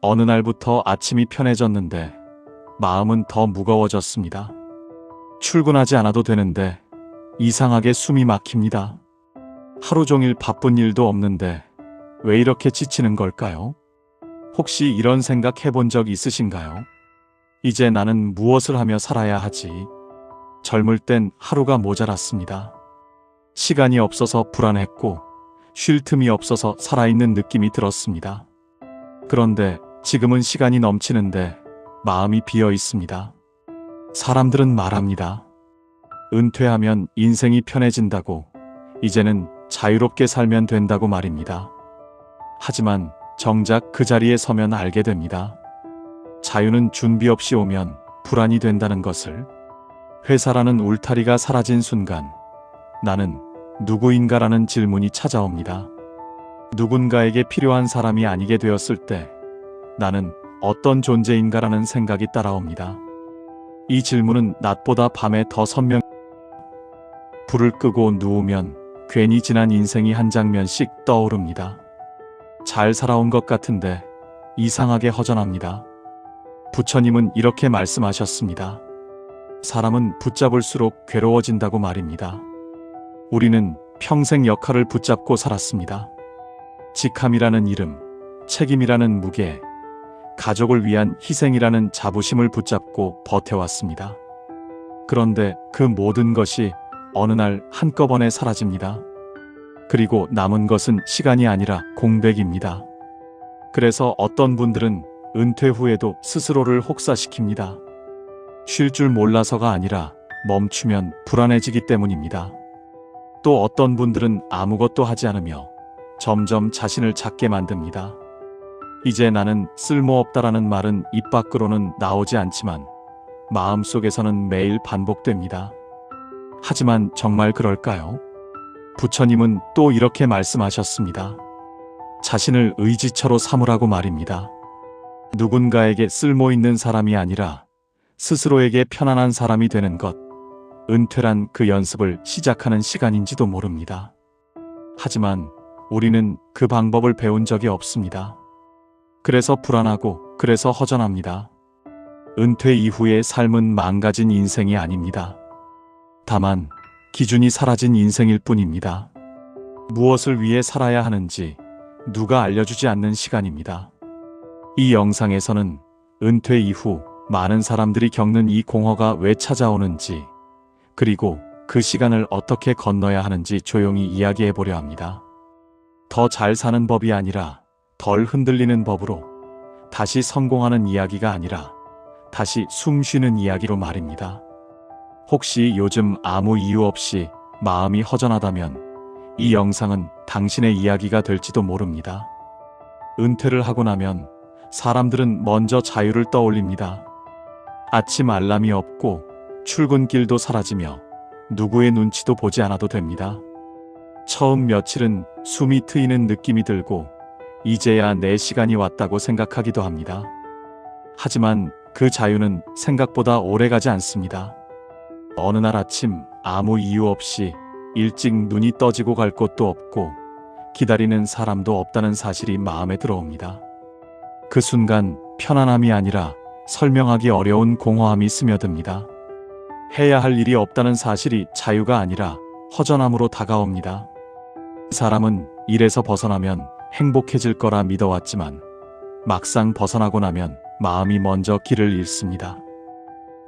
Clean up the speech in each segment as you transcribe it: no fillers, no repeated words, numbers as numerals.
어느 날부터 아침이 편해졌는데 마음은 더 무거워졌습니다. 출근하지 않아도 되는데 이상하게 숨이 막힙니다. 하루 종일 바쁜 일도 없는데 왜 이렇게 지치는 걸까요? 혹시 이런 생각 해본 적 있으신가요? 이제 나는 무엇을 하며 살아야 하지? 젊을 땐 하루가 모자랐습니다. 시간이 없어서 불안했고 쉴 틈이 없어서 살아있는 느낌이 들었습니다. 그런데 지금은 시간이 넘치는데 마음이 비어 있습니다. 사람들은 말합니다. 은퇴하면 인생이 편해진다고, 이제는 자유롭게 살면 된다고 말입니다. 하지만 정작 그 자리에 서면 알게 됩니다. 자유는 준비 없이 오면 불안이 된다는 것을. 회사라는 울타리가 사라진 순간 나는 누구인가라는 질문이 찾아옵니다. 누군가에게 필요한 사람이 아니게 되었을 때 나는 어떤 존재인가라는 생각이 따라옵니다. 이 질문은 낮보다 밤에 더 선명. 불을 끄고 누우면 괜히 지난 인생이 한 장면씩 떠오릅니다. 잘 살아온 것 같은데 이상하게 허전합니다. 부처님은 이렇게 말씀하셨습니다. 사람은 붙잡을수록 괴로워진다고 말입니다. 우리는 평생 역할을 붙잡고 살았습니다. 직함이라는 이름, 책임이라는 무게, 가족을 위한 희생이라는 자부심을 붙잡고 버텨왔습니다. 그런데 그 모든 것이 어느 날 한꺼번에 사라집니다. 그리고 남은 것은 시간이 아니라 공백입니다. 그래서 어떤 분들은 은퇴 후에도 스스로를 혹사시킵니다. 쉴 줄 몰라서가 아니라 멈추면 불안해지기 때문입니다. 또 어떤 분들은 아무것도 하지 않으며 점점 자신을 작게 만듭니다. 이제 나는 쓸모없다라는 말은 입 밖으로는 나오지 않지만 마음속에서는 매일 반복됩니다. 하지만 정말 그럴까요? 부처님은 또 이렇게 말씀하셨습니다. 자신을 의지처로 삼으라고 말입니다. 누군가에게 쓸모있는 사람이 아니라 스스로에게 편안한 사람이 되는 것, 은퇴란 그 연습을 시작하는 시간인지도 모릅니다. 하지만 우리는 그 방법을 배운 적이 없습니다. 그래서 불안하고 그래서 허전합니다. 은퇴 이후의 삶은 망가진 인생이 아닙니다. 다만 기준이 사라진 인생일 뿐입니다. 무엇을 위해 살아야 하는지 누가 알려주지 않는 시간입니다. 이 영상에서는 은퇴 이후 많은 사람들이 겪는 이 공허가 왜 찾아오는지, 그리고 그 시간을 어떻게 건너야 하는지 조용히 이야기해 보려 합니다. 더 잘 사는 법이 아니라 덜 흔들리는 법으로, 다시 성공하는 이야기가 아니라 다시 숨 쉬는 이야기로 말입니다. 혹시 요즘 아무 이유 없이 마음이 허전하다면 이 영상은 당신의 이야기가 될지도 모릅니다. 은퇴를 하고 나면 사람들은 먼저 자유를 떠올립니다. 아침 알람이 없고 출근길도 사라지며 누구의 눈치도 보지 않아도 됩니다. 처음 며칠은 숨이 트이는 느낌이 들고 이제야 내 시간이 왔다고 생각하기도 합니다. 하지만 그 자유는 생각보다 오래가지 않습니다. 어느 날 아침 아무 이유 없이 일찍 눈이 떠지고 갈 곳도 없고 기다리는 사람도 없다는 사실이 마음에 들어옵니다. 그 순간 편안함이 아니라 설명하기 어려운 공허함이 스며듭니다. 해야 할 일이 없다는 사실이 자유가 아니라 허전함으로 다가옵니다. 사람은 일에서 벗어나면 행복해질 거라 믿어왔지만 막상 벗어나고 나면 마음이 먼저 길을 잃습니다.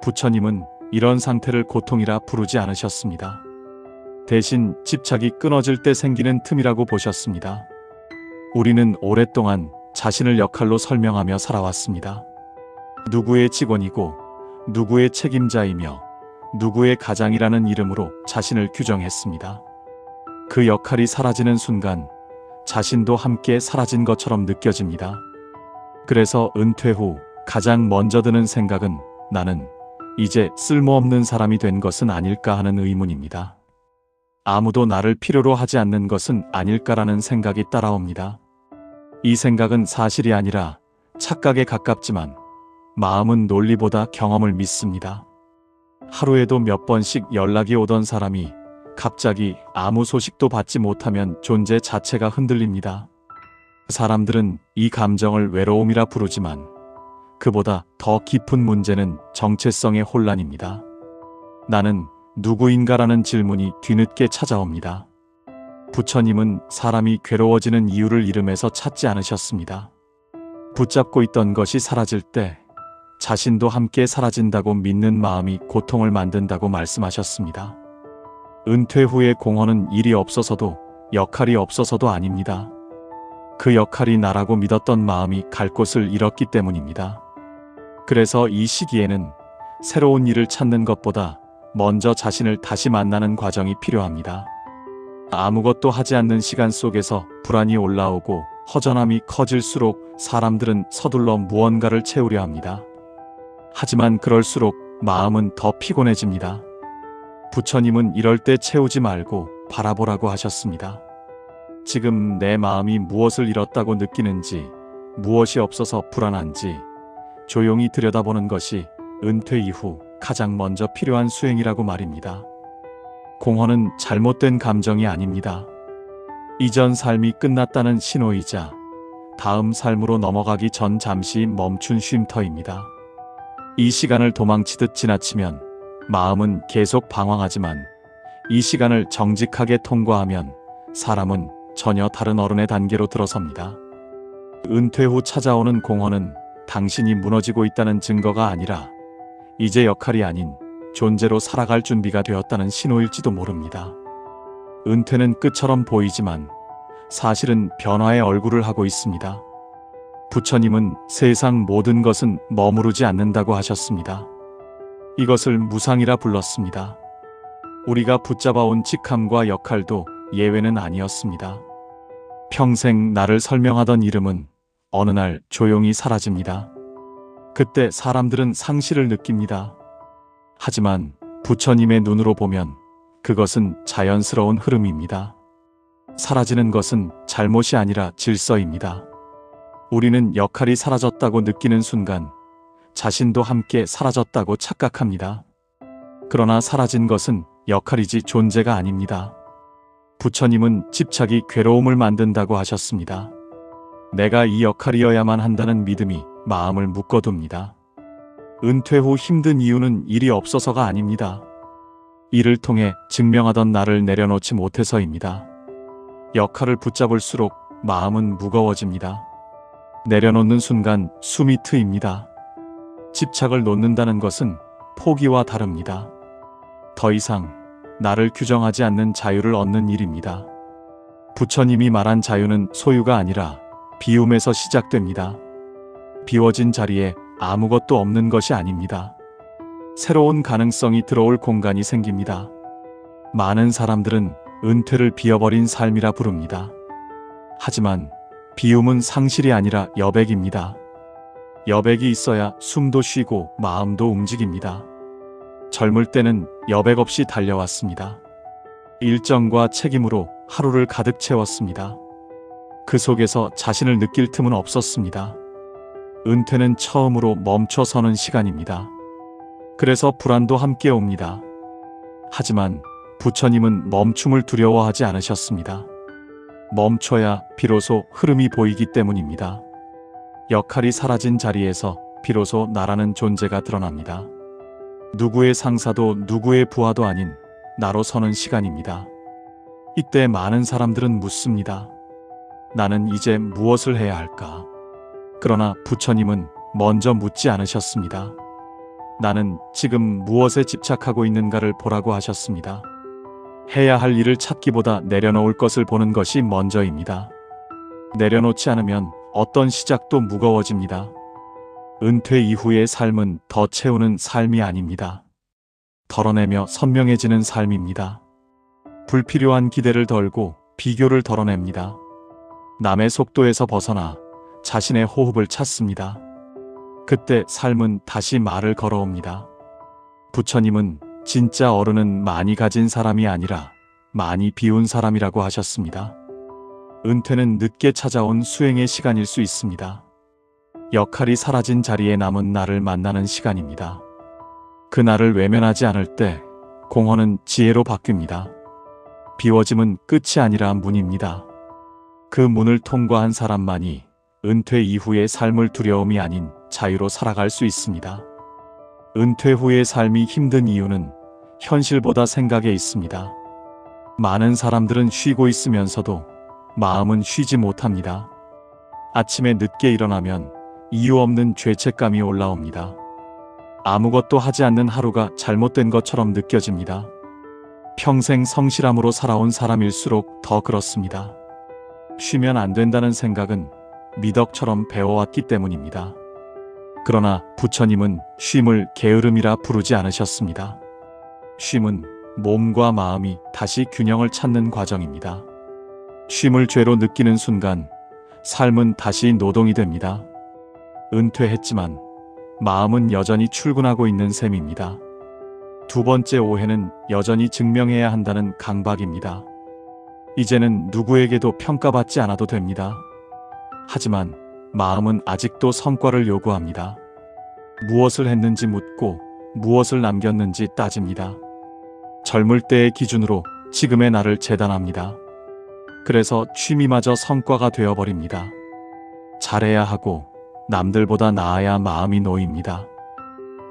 부처님은 이런 상태를 고통이라 부르지 않으셨습니다. 대신 집착이 끊어질 때 생기는 틈이라고 보셨습니다. 우리는 오랫동안 자신을 역할로 설명하며 살아왔습니다. 누구의 직원이고 누구의 책임자이며 누구의 가장이라는 이름으로 자신을 규정했습니다. 그 역할이 사라지는 순간 자신도 함께 사라진 것처럼 느껴집니다. 그래서 은퇴 후 가장 먼저 드는 생각은 나는 이제 쓸모없는 사람이 된 것은 아닐까 하는 의문입니다. 아무도 나를 필요로 하지 않는 것은 아닐까라는 생각이 따라옵니다. 이 생각은 사실이 아니라 착각에 가깝지만 마음은 논리보다 경험을 믿습니다. 하루에도 몇 번씩 연락이 오던 사람이 갑자기 아무 소식도 받지 못하면 존재 자체가 흔들립니다. 사람들은 이 감정을 외로움이라 부르지만 그보다 더 깊은 문제는 정체성의 혼란입니다. 나는 누구인가라는 질문이 뒤늦게 찾아옵니다. 부처님은 사람이 괴로워지는 이유를 이름에서 찾지 않으셨습니다. 붙잡고 있던 것이 사라질 때 자신도 함께 사라진다고 믿는 마음이 고통을 만든다고 말씀하셨습니다. 은퇴 후의 공헌은 일이 없어서도 역할이 없어서도 아닙니다. 그 역할이 나라고 믿었던 마음이 갈 곳을 잃었기 때문입니다. 그래서 이 시기에는 새로운 일을 찾는 것보다 먼저 자신을 다시 만나는 과정이 필요합니다. 아무것도 하지 않는 시간 속에서 불안이 올라오고 허전함이 커질수록 사람들은 서둘러 무언가를 채우려 합니다. 하지만 그럴수록 마음은 더 피곤해집니다. 부처님은 이럴 때 채우지 말고 바라보라고 하셨습니다. 지금 내 마음이 무엇을 잃었다고 느끼는지, 무엇이 없어서 불안한지 조용히 들여다보는 것이 은퇴 이후 가장 먼저 필요한 수행이라고 말입니다. 공헌은 잘못된 감정이 아닙니다. 이전 삶이 끝났다는 신호이자 다음 삶으로 넘어가기 전 잠시 멈춘 쉼터입니다. 이 시간을 도망치듯 지나치면 마음은 계속 방황하지만 이 시간을 정직하게 통과하면 사람은 전혀 다른 어른의 단계로 들어섭니다. 은퇴 후 찾아오는 공헌은 당신이 무너지고 있다는 증거가 아니라 이제 역할이 아닌 존재로 살아갈 준비가 되었다는 신호일지도 모릅니다. 은퇴는 끝처럼 보이지만 사실은 변화의 얼굴을 하고 있습니다. 부처님은 세상 모든 것은 머무르지 않는다고 하셨습니다. 이것을 무상이라 불렀습니다. 우리가 붙잡아온 직함과 역할도 예외는 아니었습니다. 평생 나를 설명하던 이름은 어느 날 조용히 사라집니다. 그때 사람들은 상실을 느낍니다. 하지만 부처님의 눈으로 보면 그것은 자연스러운 흐름입니다. 사라지는 것은 잘못이 아니라 질서입니다. 우리는 역할이 사라졌다고 느끼는 순간 자신도 함께 사라졌다고 착각합니다. 그러나 사라진 것은 역할이지 존재가 아닙니다. 부처님은 집착이 괴로움을 만든다고 하셨습니다. 내가 이 역할이어야만 한다는 믿음이 마음을 묶어둡니다. 은퇴 후 힘든 이유는 일이 없어서가 아닙니다. 이를 통해 증명하던 나를 내려놓지 못해서입니다. 역할을 붙잡을수록 마음은 무거워집니다. 내려놓는 순간 숨이 트입니다. 집착을 놓는다는 것은 포기와 다릅니다. 더 이상 나를 규정하지 않는 자유를 얻는 일입니다. 부처님이 말한 자유는 소유가 아니라 비움에서 시작됩니다. 비워진 자리에 아무것도 없는 것이 아닙니다. 새로운 가능성이 들어올 공간이 생깁니다. 많은 사람들은 은퇴를 비워버린 삶이라 부릅니다. 하지만 비움은 상실이 아니라 여백입니다. 여백이 있어야 숨도 쉬고 마음도 움직입니다. 젊을 때는 여백 없이 달려왔습니다. 일정과 책임으로 하루를 가득 채웠습니다. 그 속에서 자신을 느낄 틈은 없었습니다. 은퇴는 처음으로 멈춰서는 시간입니다. 그래서 불안도 함께 옵니다. 하지만 부처님은 멈춤을 두려워하지 않으셨습니다. 멈춰야 비로소 흐름이 보이기 때문입니다. 역할이 사라진 자리에서 비로소 나라는 존재가 드러납니다. 누구의 상사도 누구의 부하도 아닌 나로 서는 시간입니다. 이때 많은 사람들은 묻습니다. 나는 이제 무엇을 해야 할까? 그러나 부처님은 먼저 묻지 않으셨습니다. 나는 지금 무엇에 집착하고 있는가를 보라고 하셨습니다. 해야 할 일을 찾기보다 내려놓을 것을 보는 것이 먼저입니다. 내려놓지 않으면 어떤 시작도 무거워집니다. 은퇴 이후의 삶은 더 채우는 삶이 아닙니다. 덜어내며 선명해지는 삶입니다. 불필요한 기대를 덜고 비교를 덜어냅니다. 남의 속도에서 벗어나 자신의 호흡을 찾습니다. 그때 삶은 다시 말을 걸어옵니다. 부처님은 진짜 어른은 많이 가진 사람이 아니라 많이 비운 사람이라고 하셨습니다. 은퇴는 늦게 찾아온 수행의 시간일 수 있습니다. 역할이 사라진 자리에 남은 나를 만나는 시간입니다. 그 나를 외면하지 않을 때 공헌은 지혜로 바뀝니다. 비워짐은 끝이 아니라 문입니다. 그 문을 통과한 사람만이 은퇴 이후의 삶을 두려움이 아닌 자유로 살아갈 수 있습니다. 은퇴 후의 삶이 힘든 이유는 현실보다 생각에 있습니다. 많은 사람들은 쉬고 있으면서도 마음은 쉬지 못합니다. 아침에 늦게 일어나면 이유 없는 죄책감이 올라옵니다. 아무것도 하지 않는 하루가 잘못된 것처럼 느껴집니다. 평생 성실함으로 살아온 사람일수록 더 그렇습니다. 쉬면 안 된다는 생각은 미덕처럼 배워왔기 때문입니다. 그러나 부처님은 쉼을 게으름이라 부르지 않으셨습니다. 쉼은 몸과 마음이 다시 균형을 찾는 과정입니다. 쉼을 죄로 느끼는 순간 삶은 다시 노동이 됩니다. 은퇴했지만 마음은 여전히 출근하고 있는 셈입니다. 두 번째 오해는 여전히 증명해야 한다는 강박입니다. 이제는 누구에게도 평가받지 않아도 됩니다. 하지만 마음은 아직도 성과를 요구합니다. 무엇을 했는지 묻고 무엇을 남겼는지 따집니다. 젊을 때의 기준으로 지금의 나를 재단합니다. 그래서 취미마저 성과가 되어버립니다. 잘해야 하고 남들보다 나아야 마음이 놓입니다.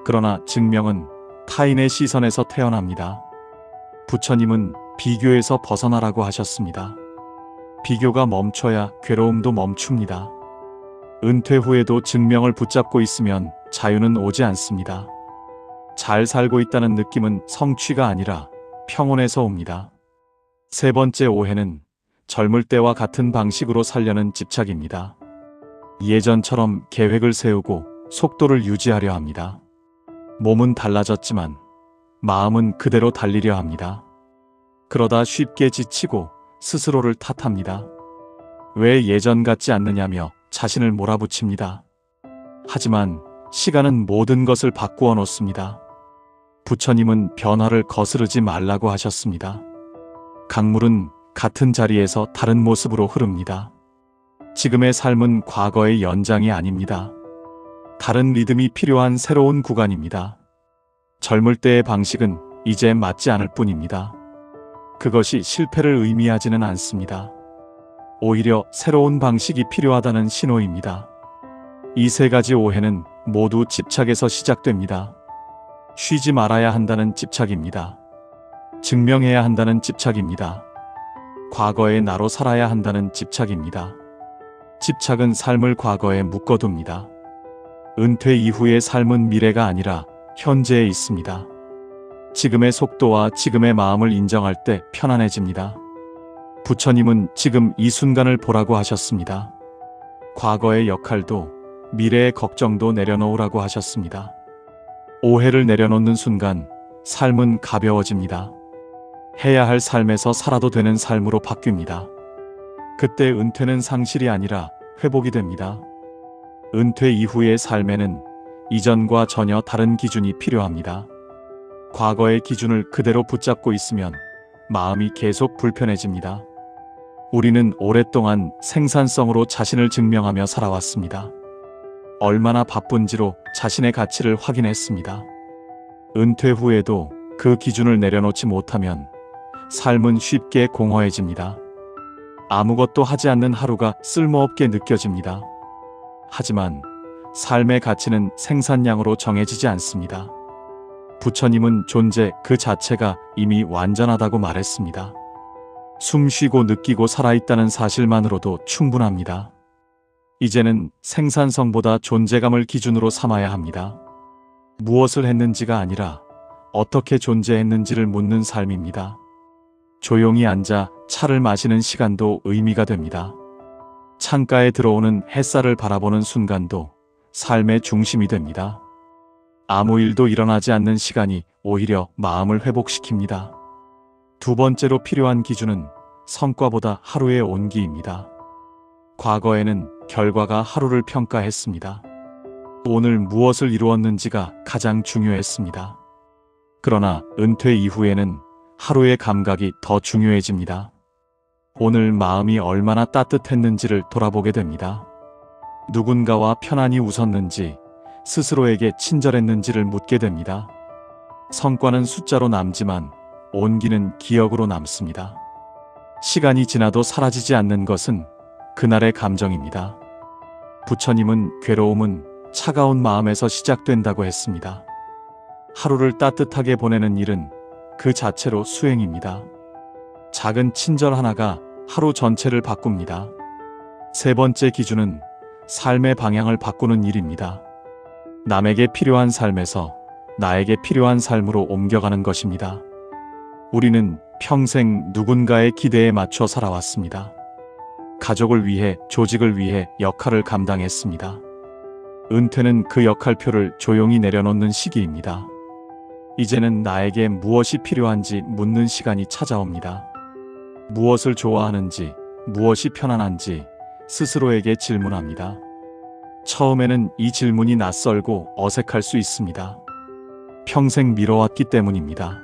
그러나 증명은 타인의 시선에서 태어납니다. 부처님은 비교에서 벗어나라고 하셨습니다. 비교가 멈춰야 괴로움도 멈춥니다. 은퇴 후에도 증명을 붙잡고 있으면 자유는 오지 않습니다. 잘 살고 있다는 느낌은 성취가 아니라 평온에서 옵니다. 세 번째 오해는 젊을 때와 같은 방식으로 살려는 집착입니다. 예전처럼 계획을 세우고 속도를 유지하려 합니다. 몸은 달라졌지만 마음은 그대로 달리려 합니다. 그러다 쉽게 지치고 스스로를 탓합니다. 왜 예전 같지 않느냐며 자신을 몰아붙입니다. 하지만 시간은 모든 것을 바꾸어 놓습니다. 부처님은 변화를 거스르지 말라고 하셨습니다. 강물은 같은 자리에서 다른 모습으로 흐릅니다. 지금의 삶은 과거의 연장이 아닙니다. 다른 리듬이 필요한 새로운 구간입니다. 젊을 때의 방식은 이제 맞지 않을 뿐입니다. 그것이 실패를 의미하지는 않습니다. 오히려 새로운 방식이 필요하다는 신호입니다. 이 세 가지 오해는 모두 집착에서 시작됩니다. 쉬지 말아야 한다는 집착입니다. 증명해야 한다는 집착입니다. 과거의 나로 살아야 한다는 집착입니다. 집착은 삶을 과거에 묶어둡니다. 은퇴 이후의 삶은 미래가 아니라 현재에 있습니다. 지금의 속도와 지금의 마음을 인정할 때 편안해집니다. 부처님은 지금 이 순간을 보라고 하셨습니다. 과거의 역할도 미래의 걱정도 내려놓으라고 하셨습니다. 오해를 내려놓는 순간 삶은 가벼워집니다. 해야 할 삶에서 살아도 되는 삶으로 바뀝니다. 그때 은퇴는 상실이 아니라 회복이 됩니다. 은퇴 이후의 삶에는 이전과 전혀 다른 기준이 필요합니다. 과거의 기준을 그대로 붙잡고 있으면 마음이 계속 불편해집니다. 우리는 오랫동안 생산성으로 자신을 증명하며 살아왔습니다. 얼마나 바쁜지로 자신의 가치를 확인했습니다. 은퇴 후에도 그 기준을 내려놓지 못하면 삶은 쉽게 공허해집니다. 아무것도 하지 않는 하루가 쓸모없게 느껴집니다. 하지만 삶의 가치는 생산량으로 정해지지 않습니다. 부처님은 존재 그 자체가 이미 완전하다고 말했습니다. 숨 쉬고 느끼고 살아있다는 사실만으로도 충분합니다. 이제는 생산성보다 존재감을 기준으로 삼아야 합니다. 무엇을 했는지가 아니라 어떻게 존재했는지를 묻는 삶입니다. 조용히 앉아 차를 마시는 시간도 의미가 됩니다. 창가에 들어오는 햇살을 바라보는 순간도 삶의 중심이 됩니다. 아무 일도 일어나지 않는 시간이 오히려 마음을 회복시킵니다. 두 번째로 필요한 기준은 성과보다 하루의 온기입니다. 과거에는 결과가 하루를 평가했습니다. 오늘 무엇을 이루었는지가 가장 중요했습니다. 그러나 은퇴 이후에는 하루의 감각이 더 중요해집니다. 오늘 마음이 얼마나 따뜻했는지를 돌아보게 됩니다. 누군가와 편안히 웃었는지, 스스로에게 친절했는지를 묻게 됩니다. 성과는 숫자로 남지만 온기는 기억으로 남습니다. 시간이 지나도 사라지지 않는 것은 그날의 감정입니다. 부처님은 괴로움은 차가운 마음에서 시작된다고 했습니다. 하루를 따뜻하게 보내는 일은 그 자체로 수행입니다. 작은 친절 하나가 하루 전체를 바꿉니다. 세 번째 기준은 삶의 방향을 바꾸는 일입니다. 남에게 필요한 삶에서 나에게 필요한 삶으로 옮겨가는 것입니다. 우리는 평생 누군가의 기대에 맞춰 살아왔습니다. 가족을 위해, 조직을 위해 역할을 감당했습니다. 은퇴는 그 역할표를 조용히 내려놓는 시기입니다. 이제는 나에게 무엇이 필요한지 묻는 시간이 찾아옵니다. 무엇을 좋아하는지, 무엇이 편안한지 스스로에게 질문합니다. 처음에는 이 질문이 낯설고 어색할 수 있습니다. 평생 미뤄왔기 때문입니다.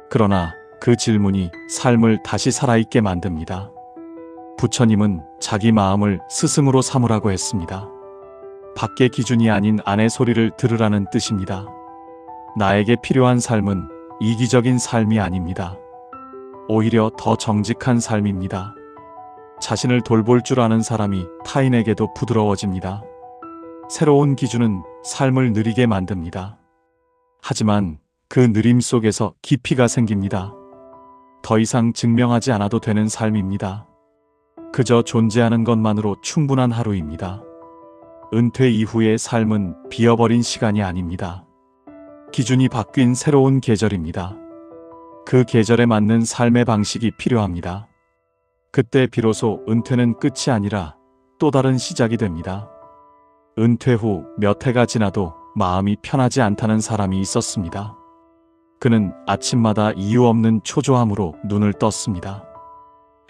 그러나 그 질문이 삶을 다시 살아있게 만듭니다. 부처님은 자기 마음을 스승으로 삼으라고 했습니다. 밖의 기준이 아닌 안의 소리를 들으라는 뜻입니다. 나에게 필요한 삶은 이기적인 삶이 아닙니다. 오히려 더 정직한 삶입니다. 자신을 돌볼 줄 아는 사람이 타인에게도 부드러워집니다. 새로운 기준은 삶을 느리게 만듭니다. 하지만 그 느림 속에서 깊이가 생깁니다. 더 이상 증명하지 않아도 되는 삶입니다. 그저 존재하는 것만으로 충분한 하루입니다. 은퇴 이후의 삶은 비어버린 시간이 아닙니다. 기준이 바뀐 새로운 계절입니다. 그 계절에 맞는 삶의 방식이 필요합니다. 그때 비로소 은퇴는 끝이 아니라 또 다른 시작이 됩니다. 은퇴 후 몇 해가 지나도 마음이 편하지 않다는 사람이 있었습니다. 그는 아침마다 이유 없는 초조함으로 눈을 떴습니다.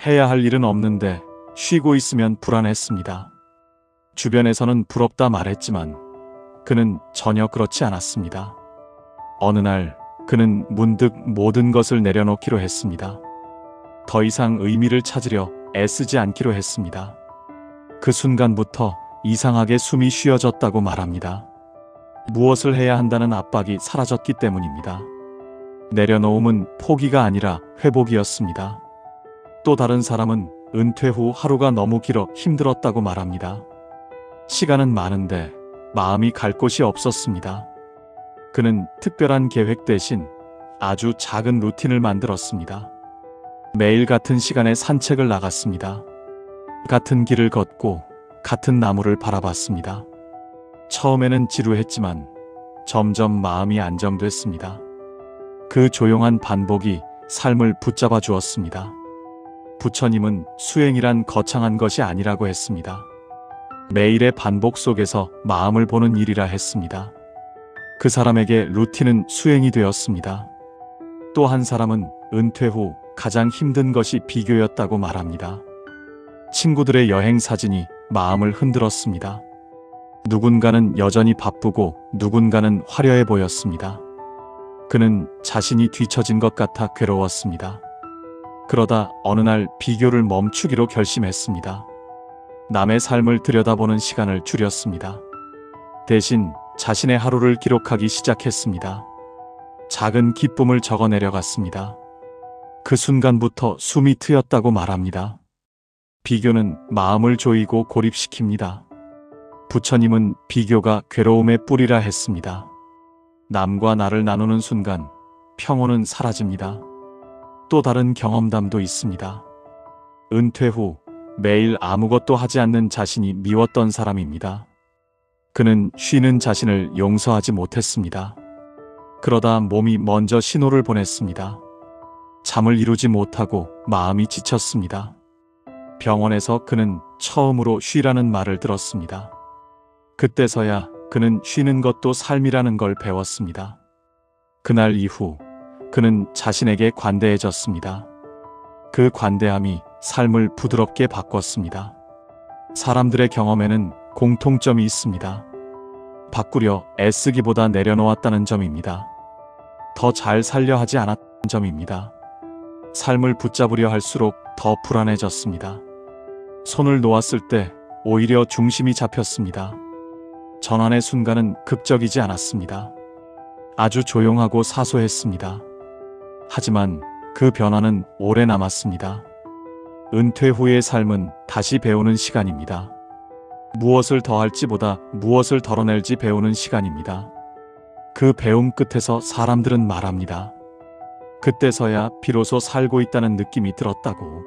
해야 할 일은 없는데 쉬고 있으면 불안했습니다. 주변에서는 부럽다 말했지만 그는 전혀 그렇지 않았습니다. 어느 날 그는 문득 모든 것을 내려놓기로 했습니다. 더 이상 의미를 찾으려 애쓰지 않기로 했습니다. 그 순간부터 이상하게 숨이 쉬어졌다고 말합니다. 무엇을 해야 한다는 압박이 사라졌기 때문입니다. 내려놓음은 포기가 아니라 회복이었습니다. 또 다른 사람은 은퇴 후 하루가 너무 길어 힘들었다고 말합니다. 시간은 많은데 마음이 갈 곳이 없었습니다. 그는 특별한 계획 대신 아주 작은 루틴을 만들었습니다. 매일 같은 시간에 산책을 나갔습니다. 같은 길을 걷고 같은 나무를 바라봤습니다. 처음에는 지루했지만 점점 마음이 안정됐습니다. 그 조용한 반복이 삶을 붙잡아 주었습니다. 부처님은 수행이란 거창한 것이 아니라고 했습니다. 매일의 반복 속에서 마음을 보는 일이라 했습니다. 그 사람에게 루틴은 수행이 되었습니다. 또 한 사람은 은퇴 후 가장 힘든 것이 비교였다고 말합니다. 친구들의 여행 사진이 마음을 흔들었습니다. 누군가는 여전히 바쁘고 누군가는 화려해 보였습니다. 그는 자신이 뒤처진 것 같아 괴로웠습니다. 그러다 어느 날 비교를 멈추기로 결심했습니다. 남의 삶을 들여다보는 시간을 줄였습니다. 대신 자신의 하루를 기록하기 시작했습니다. 작은 기쁨을 적어 내려갔습니다. 그 순간부터 숨이 트였다고 말합니다. 비교는 마음을 조이고 고립시킵니다. 부처님은 비교가 괴로움의 뿌리라 했습니다. 남과 나를 나누는 순간 평온은 사라집니다. 또 다른 경험담도 있습니다. 은퇴 후 매일 아무것도 하지 않는 자신이 미웠던 사람입니다. 그는 쉬는 자신을 용서하지 못했습니다. 그러다 몸이 먼저 신호를 보냈습니다. 잠을 이루지 못하고 마음이 지쳤습니다. 병원에서 그는 처음으로 쉬라는 말을 들었습니다. 그때서야 그는 쉬는 것도 삶이라는 걸 배웠습니다. 그날 이후 그는 자신에게 관대해졌습니다. 그 관대함이 삶을 부드럽게 바꿨습니다. 사람들의 경험에는 공통점이 있습니다. 바꾸려 애쓰기보다 내려놓았다는 점입니다. 더 잘 살려 하지 않았던 점입니다. 삶을 붙잡으려 할수록 더 불안해졌습니다. 손을 놓았을 때 오히려 중심이 잡혔습니다. 전환의 순간은 극적이지 않았습니다. 아주 조용하고 사소했습니다. 하지만 그 변화는 오래 남았습니다. 은퇴 후의 삶은 다시 배우는 시간입니다. 무엇을 더할지보다 무엇을 덜어낼지 배우는 시간입니다. 그 배움 끝에서 사람들은 말합니다. 그때서야 비로소 살고 있다는 느낌이 들었다고.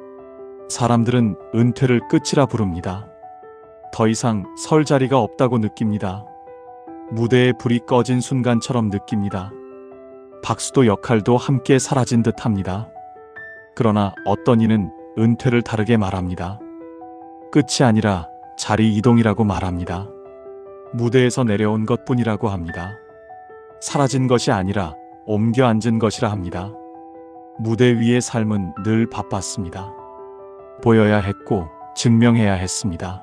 사람들은 은퇴를 끝이라 부릅니다. 더 이상 설 자리가 없다고 느낍니다. 무대의 불이 꺼진 순간처럼 느낍니다. 박수도 역할도 함께 사라진 듯 합니다. 그러나 어떤 이는 은퇴를 다르게 말합니다. 끝이 아니라 자리 이동이라고 말합니다. 무대에서 내려온 것뿐이라고 합니다. 사라진 것이 아니라 옮겨 앉은 것이라 합니다. 무대 위의 삶은 늘 바빴습니다. 보여야 했고 증명해야 했습니다.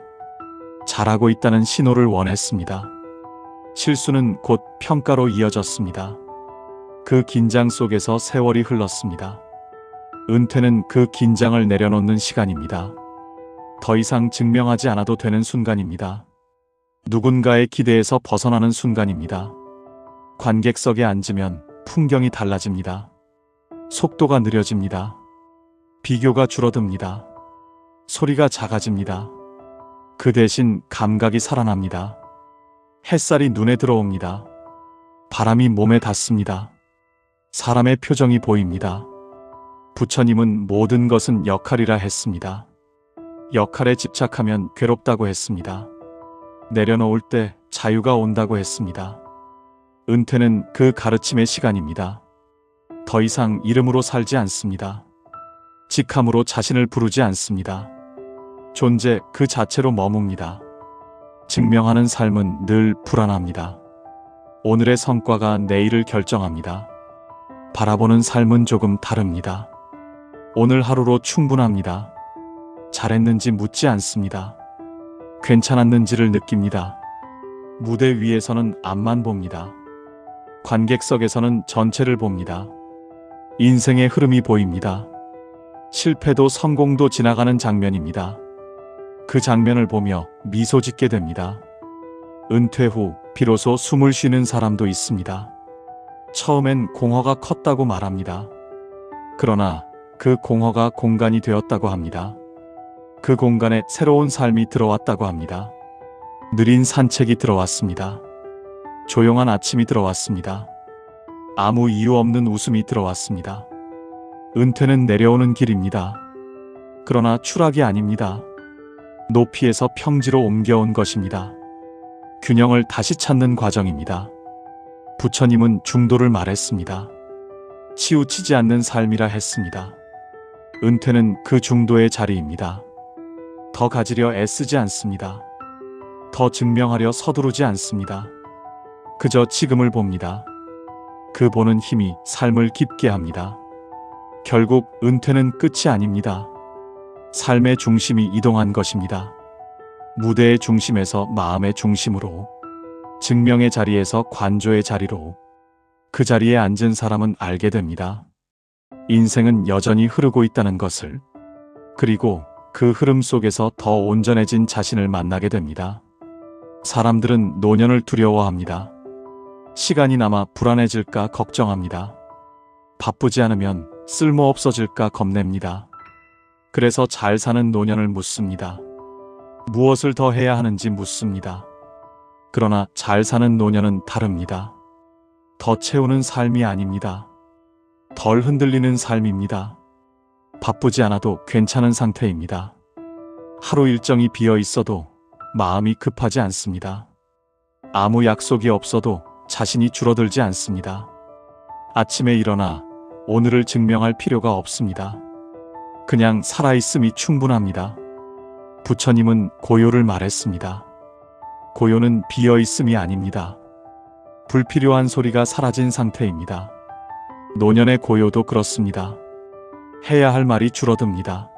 잘하고 있다는 신호를 원했습니다. 실수는 곧 평가로 이어졌습니다. 그 긴장 속에서 세월이 흘렀습니다. 은퇴는 그 긴장을 내려놓는 시간입니다. 더 이상 증명하지 않아도 되는 순간입니다. 누군가의 기대에서 벗어나는 순간입니다. 관객석에 앉으면 풍경이 달라집니다. 속도가 느려집니다. 비교가 줄어듭니다. 소리가 작아집니다. 그 대신 감각이 살아납니다. 햇살이 눈에 들어옵니다. 바람이 몸에 닿습니다. 사람의 표정이 보입니다. 부처님은 모든 것은 역할이라 했습니다. 역할에 집착하면 괴롭다고 했습니다. 내려놓을 때 자유가 온다고 했습니다. 은퇴는 그 가르침의 시간입니다. 더 이상 이름으로 살지 않습니다. 직함으로 자신을 부르지 않습니다. 존재 그 자체로 머뭅니다. 증명하는 삶은 늘 불안합니다. 오늘의 성과가 내일을 결정합니다. 바라보는 삶은 조금 다릅니다. 오늘 하루로 충분합니다. 잘했는지 묻지 않습니다. 괜찮았는지를 느낍니다. 무대 위에서는 앞만 봅니다. 관객석에서는 전체를 봅니다. 인생의 흐름이 보입니다. 실패도 성공도 지나가는 장면입니다. 그 장면을 보며 미소 짓게 됩니다. 은퇴 후 비로소 숨을 쉬는 사람도 있습니다. 처음엔 공허가 컸다고 말합니다. 그러나 그 공허가 공간이 되었다고 합니다. 그 공간에 새로운 삶이 들어왔다고 합니다. 느린 산책이 들어왔습니다. 조용한 아침이 들어왔습니다. 아무 이유 없는 웃음이 들어왔습니다. 은퇴는 내려오는 길입니다. 그러나 추락이 아닙니다. 높이에서 평지로 옮겨온 것입니다. 균형을 다시 찾는 과정입니다. 부처님은 중도를 말했습니다. 치우치지 않는 삶이라 했습니다. 은퇴는 그 중도의 자리입니다. 더 가지려 애쓰지 않습니다. 더 증명하려 서두르지 않습니다. 그저 지금을 봅니다. 그 보는 힘이 삶을 깊게 합니다. 결국 은퇴는 끝이 아닙니다. 삶의 중심이 이동한 것입니다. 무대의 중심에서 마음의 중심으로, 증명의 자리에서 관조의 자리로, 그 자리에 앉은 사람은 알게 됩니다. 인생은 여전히 흐르고 있다는 것을, 그리고 그 흐름 속에서 더 온전해진 자신을 만나게 됩니다. 사람들은 노년을 두려워합니다. 시간이 남아 불안해질까 걱정합니다. 바쁘지 않으면 쓸모없어질까 겁냅니다. 그래서 잘 사는 노년을 묻습니다. 무엇을 더 해야 하는지 묻습니다. 그러나 잘 사는 노년은 다릅니다. 더 채우는 삶이 아닙니다. 덜 흔들리는 삶입니다. 바쁘지 않아도 괜찮은 상태입니다. 하루 일정이 비어 있어도 마음이 급하지 않습니다. 아무 약속이 없어도 자신이 줄어들지 않습니다. 아침에 일어나 오늘을 증명할 필요가 없습니다. 그냥 살아있음이 충분합니다. 부처님은 고요를 말했습니다. 고요는 비어있음이 아닙니다. 불필요한 소리가 사라진 상태입니다. 노년의 고요도 그렇습니다. 해야 할 말이 줄어듭니다.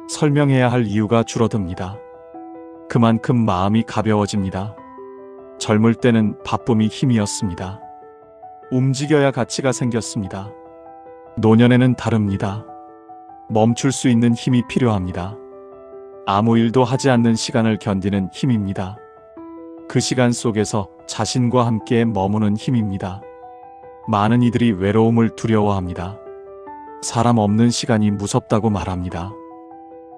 설명해야 할 이유가 줄어듭니다. 그만큼 마음이 가벼워집니다. 젊을 때는 바쁨이 힘이었습니다. 움직여야 가치가 생겼습니다. 노년에는 다릅니다. 멈출 수 있는 힘이 필요합니다. 아무 일도 하지 않는 시간을 견디는 힘입니다. 그 시간 속에서 자신과 함께 머무는 힘입니다. 많은 이들이 외로움을 두려워합니다. 사람 없는 시간이 무섭다고 말합니다.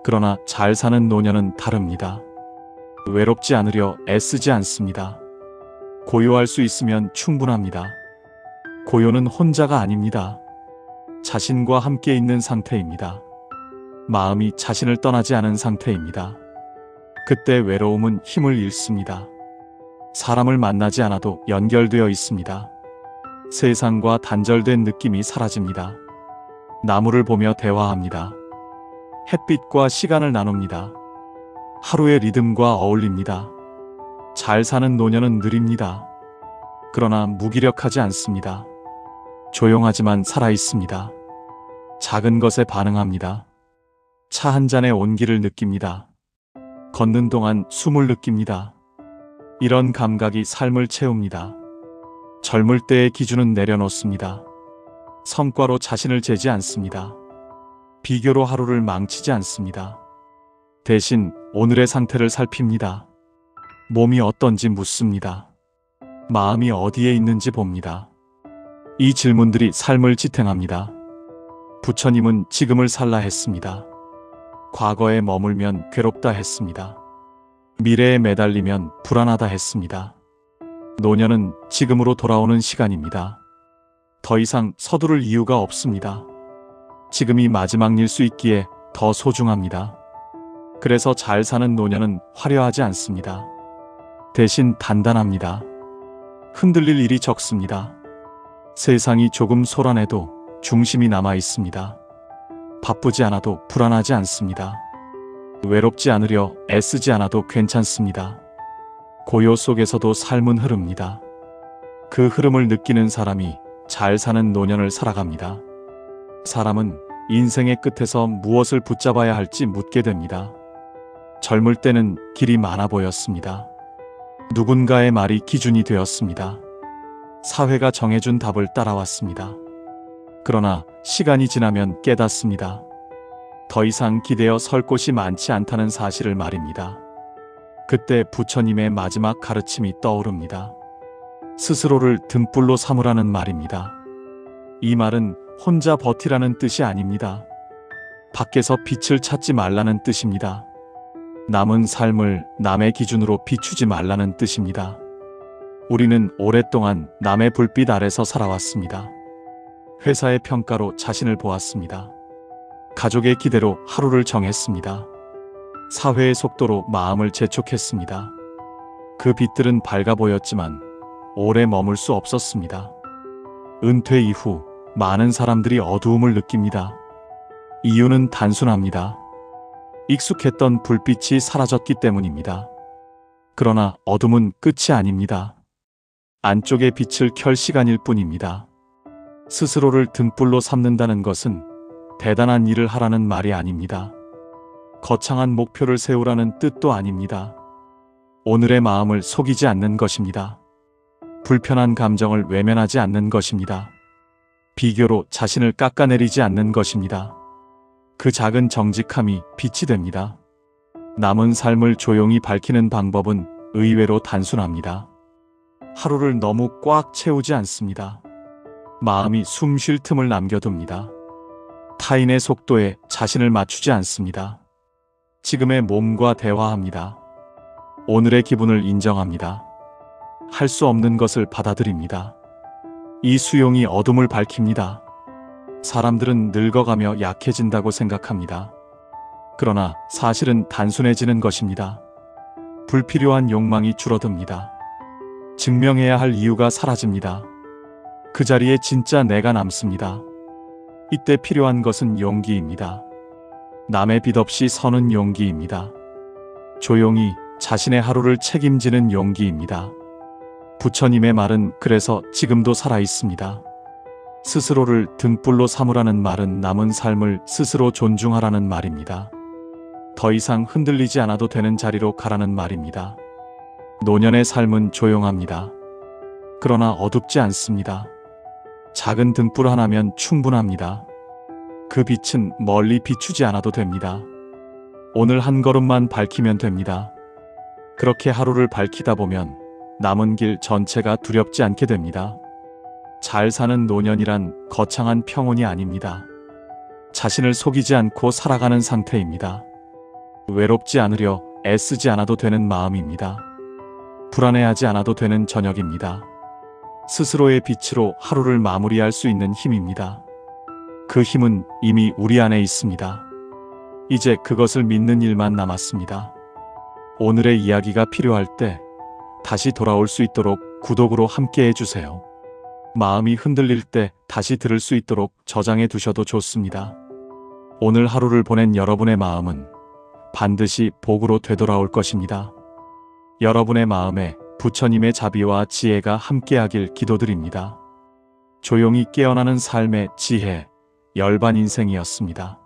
그러나 잘 사는 노년은 다릅니다. 외롭지 않으려 애쓰지 않습니다. 고요할 수 있으면 충분합니다. 고요는 혼자가 아닙니다. 자신과 함께 있는 상태입니다. 마음이 자신을 떠나지 않은 상태입니다. 그때 외로움은 힘을 잃습니다. 사람을 만나지 않아도 연결되어 있습니다. 세상과 단절된 느낌이 사라집니다. 나무를 보며 대화합니다. 햇빛과 시간을 나눕니다. 하루의 리듬과 어울립니다. 잘 사는 노년은 느립니다. 그러나 무기력하지 않습니다. 조용하지만 살아있습니다. 작은 것에 반응합니다. 차 한 잔의 온기를 느낍니다. 걷는 동안 숨을 느낍니다. 이런 감각이 삶을 채웁니다. 젊을 때의 기준은 내려놓습니다. 성과로 자신을 재지 않습니다. 비교로 하루를 망치지 않습니다. 대신 오늘의 상태를 살핍니다. 몸이 어떤지 묻습니다. 마음이 어디에 있는지 봅니다. 이 질문들이 삶을 지탱합니다. 부처님은 지금을 살라 했습니다. 과거에 머물면 괴롭다 했습니다. 미래에 매달리면 불안하다 했습니다. 노년은 지금으로 돌아오는 시간입니다. 더 이상 서두를 이유가 없습니다. 지금이 마지막일 수 있기에 더 소중합니다. 그래서 잘 사는 노년은 화려하지 않습니다. 대신 단단합니다. 흔들릴 일이 적습니다. 세상이 조금 소란해도 중심이 남아 있습니다. 바쁘지 않아도 불안하지 않습니다. 외롭지 않으려 애쓰지 않아도 괜찮습니다. 고요 속에서도 삶은 흐릅니다. 그 흐름을 느끼는 사람이 잘 사는 노년을 살아갑니다. 사람은 인생의 끝에서 무엇을 붙잡아야 할지 묻게 됩니다. 젊을 때는 길이 많아 보였습니다. 누군가의 말이 기준이 되었습니다. 사회가 정해준 답을 따라왔습니다. 그러나 시간이 지나면 깨닫습니다. 더 이상 기대어 설 곳이 많지 않다는 사실을 말입니다. 그때 부처님의 마지막 가르침이 떠오릅니다. 스스로를 등불로 삼으라는 말입니다. 이 말은 혼자 버티라는 뜻이 아닙니다. 밖에서 빛을 찾지 말라는 뜻입니다. 남은 삶을 남의 기준으로 비추지 말라는 뜻입니다. 우리는 오랫동안 남의 불빛 아래서 살아왔습니다. 회사의 평가로 자신을 보았습니다. 가족의 기대로 하루를 정했습니다. 사회의 속도로 마음을 재촉했습니다. 그 빛들은 밝아 보였지만 오래 머물 수 없었습니다. 은퇴 이후 많은 사람들이 어두움을 느낍니다. 이유는 단순합니다. 익숙했던 불빛이 사라졌기 때문입니다. 그러나 어둠은 끝이 아닙니다. 안쪽의 빛을 켤 시간일 뿐입니다. 스스로를 등불로 삼는다는 것은 대단한 일을 하라는 말이 아닙니다. 거창한 목표를 세우라는 뜻도 아닙니다. 오늘의 마음을 속이지 않는 것입니다. 불편한 감정을 외면하지 않는 것입니다. 비교로 자신을 깎아내리지 않는 것입니다. 그 작은 정직함이 빛이 됩니다. 남은 삶을 조용히 밝히는 방법은 의외로 단순합니다. 하루를 너무 꽉 채우지 않습니다. 마음이 숨 쉴 틈을 남겨둡니다. 타인의 속도에 자신을 맞추지 않습니다. 지금의 몸과 대화합니다. 오늘의 기분을 인정합니다. 할 수 없는 것을 받아들입니다. 이 수용이 어둠을 밝힙니다. 사람들은 늙어가며 약해진다고 생각합니다. 그러나 사실은 단순해지는 것입니다. 불필요한 욕망이 줄어듭니다. 증명해야 할 이유가 사라집니다. 그 자리에 진짜 내가 남습니다. 이때 필요한 것은 용기입니다. 남의 빛 없이 서는 용기입니다. 조용히 자신의 하루를 책임지는 용기입니다. 부처님의 말은 그래서 지금도 살아있습니다. 스스로를 등불로 삼으라는 말은 남은 삶을 스스로 존중하라는 말입니다. 더 이상 흔들리지 않아도 되는 자리로 가라는 말입니다. 노년의 삶은 조용합니다. 그러나 어둡지 않습니다. 작은 등불 하나면 충분합니다. 그 빛은 멀리 비추지 않아도 됩니다. 오늘 한 걸음만 밝히면 됩니다. 그렇게 하루를 밝히다 보면 남은 길 전체가 두렵지 않게 됩니다. 잘 사는 노년이란 거창한 평온이 아닙니다. 자신을 속이지 않고 살아가는 상태입니다. 외롭지 않으려 애쓰지 않아도 되는 마음입니다. 불안해하지 않아도 되는 저녁입니다. 스스로의 빛으로 하루를 마무리할 수 있는 힘입니다. 그 힘은 이미 우리 안에 있습니다. 이제 그것을 믿는 일만 남았습니다. 오늘의 이야기가 필요할 때 다시 돌아올 수 있도록 구독으로 함께 해주세요. 마음이 흔들릴 때 다시 들을 수 있도록 저장해 두셔도 좋습니다. 오늘 하루를 보낸 여러분의 마음은 반드시 복으로 되돌아올 것입니다. 여러분의 마음에 부처님의 자비와 지혜가 함께하길 기도드립니다. 조용히 깨어나는 삶의 지혜, 열반 인생이었습니다.